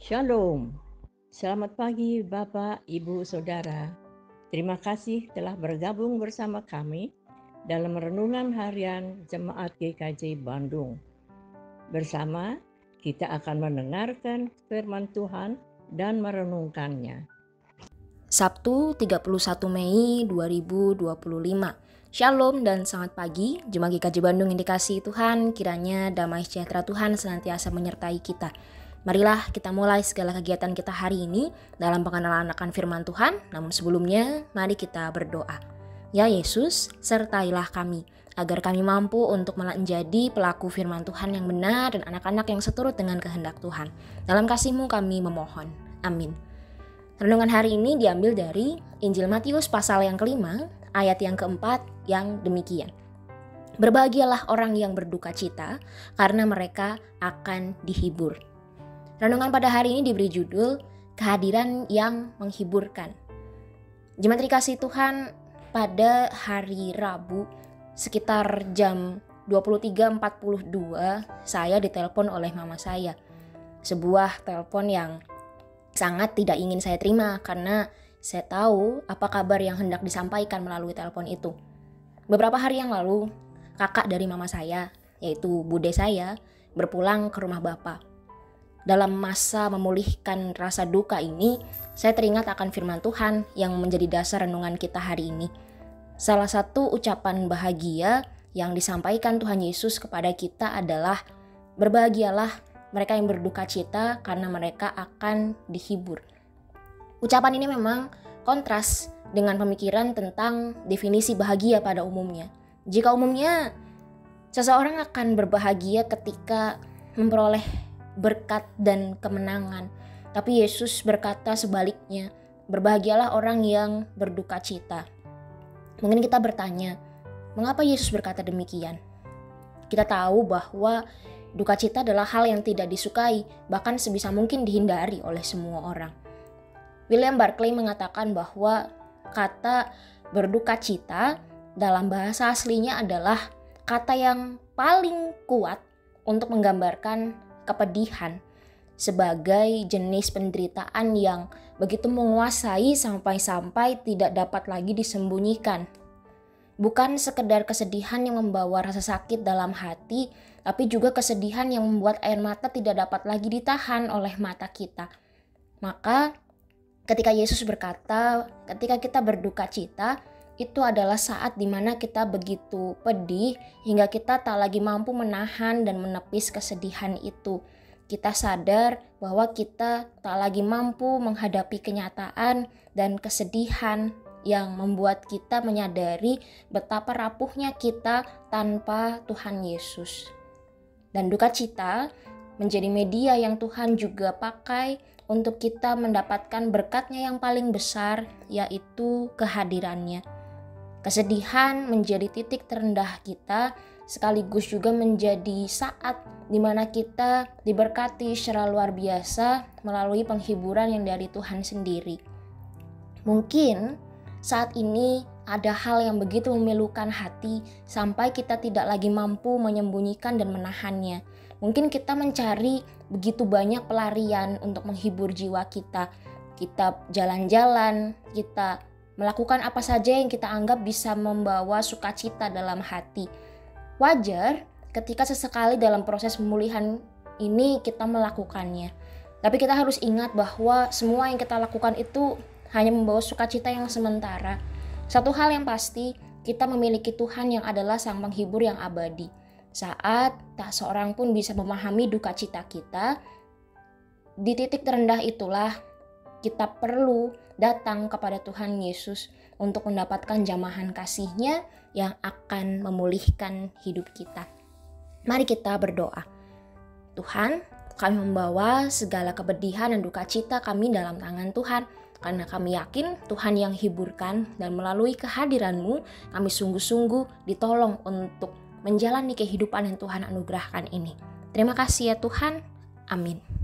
Shalom. Selamat pagi Bapak, Ibu, Saudara. Terima kasih telah bergabung bersama kami dalam renungan harian Jemaat GKJ Bandung. Bersama kita akan mendengarkan firman Tuhan dan merenungkannya. Sabtu 31 Mei 2025. Shalom dan selamat pagi Jemaat GKJ Bandung yang dikasihi Tuhan. Kiranya damai sejahtera Tuhan senantiasa menyertai kita. Marilah kita mulai segala kegiatan kita hari ini dalam pengenalan akan firman Tuhan. Namun sebelumnya mari kita berdoa. Ya Yesus, sertailah kami agar kami mampu untuk menjadi pelaku firman Tuhan yang benar dan anak-anak yang seturut dengan kehendak Tuhan. Dalam kasih-Mu kami memohon. Amin. Renungan hari ini diambil dari Injil Matius pasal yang kelima, ayat yang keempat yang demikian. Berbahagialah orang yang berduka cita, karena mereka akan dihibur. Renungan pada hari ini diberi judul Kehadiran yang Menghiburkan. Jemaat dikasihi Tuhan, pada hari Rabu sekitar jam 23.42 saya ditelepon oleh mama saya. Sebuah telepon yang sangat tidak ingin saya terima karena saya tahu apa kabar yang hendak disampaikan melalui telepon itu. Beberapa hari yang lalu, kakak dari mama saya, yaitu bude saya, berpulang ke rumah bapak. Dalam masa memulihkan rasa duka ini, saya teringat akan firman Tuhan yang menjadi dasar renungan kita hari ini. Salah satu ucapan bahagia yang disampaikan Tuhan Yesus kepada kita adalah, berbahagialah mereka yang berduka cita karena mereka akan dihibur. Ucapan ini memang kontras dengan pemikiran tentang definisi bahagia pada umumnya. Jika umumnya seseorang akan berbahagia ketika memperoleh berkat dan kemenangan, tapi Yesus berkata sebaliknya, berbahagialah orang yang berduka cita. Mungkin kita bertanya, mengapa Yesus berkata demikian? Kita tahu bahwa duka cita adalah hal yang tidak disukai, bahkan sebisa mungkin dihindari oleh semua orang. William Barclay mengatakan bahwa kata berduka cita dalam bahasa aslinya adalah kata yang paling kuat untuk menggambarkan kepedihan sebagai jenis penderitaan yang begitu menguasai sampai-sampai tidak dapat lagi disembunyikan. Bukan sekedar kesedihan yang membawa rasa sakit dalam hati, tapi juga kesedihan yang membuat air mata tidak dapat lagi ditahan oleh mata kita. Maka ketika Yesus berkata, ketika kita berduka cita, itu adalah saat dimana kita begitu pedih hingga kita tak lagi mampu menahan dan menepis kesedihan itu. Kita sadar bahwa kita tak lagi mampu menghadapi kenyataan dan kesedihan yang membuat kita menyadari betapa rapuhnya kita tanpa Tuhan Yesus. Dan duka cita menjadi media yang Tuhan juga pakai untuk kita mendapatkan berkatnya yang paling besar, yaitu kehadirannya. Kesedihan menjadi titik terendah kita, sekaligus juga menjadi saat di mana kita diberkati secara luar biasa melalui penghiburan yang dari Tuhan sendiri. Mungkin saat ini ada hal yang begitu memilukan hati sampai kita tidak lagi mampu menyembunyikan dan menahannya. Mungkin kita mencari begitu banyak pelarian untuk menghibur jiwa kita. Kita jalan-jalan, kita melakukan apa saja yang kita anggap bisa membawa sukacita dalam hati. Wajar ketika sesekali dalam proses pemulihan ini kita melakukannya. Tapi kita harus ingat bahwa semua yang kita lakukan itu hanya membawa sukacita yang sementara. Satu hal yang pasti, kita memiliki Tuhan yang adalah Sang Penghibur yang abadi. Saat tak seorang pun bisa memahami duka cita kita, di titik terendah itulah kita perlu datang kepada Tuhan Yesus untuk mendapatkan jamahan kasih-Nya yang akan memulihkan hidup kita. Mari kita berdoa. Tuhan, kami membawa segala kepedihan dan duka cita kami dalam tangan Tuhan, karena kami yakin Tuhan yang hiburkan, dan melalui kehadiran-Mu kami sungguh-sungguh ditolong untuk menjalani kehidupan yang Tuhan anugerahkan ini. Terima kasih ya Tuhan. Amin.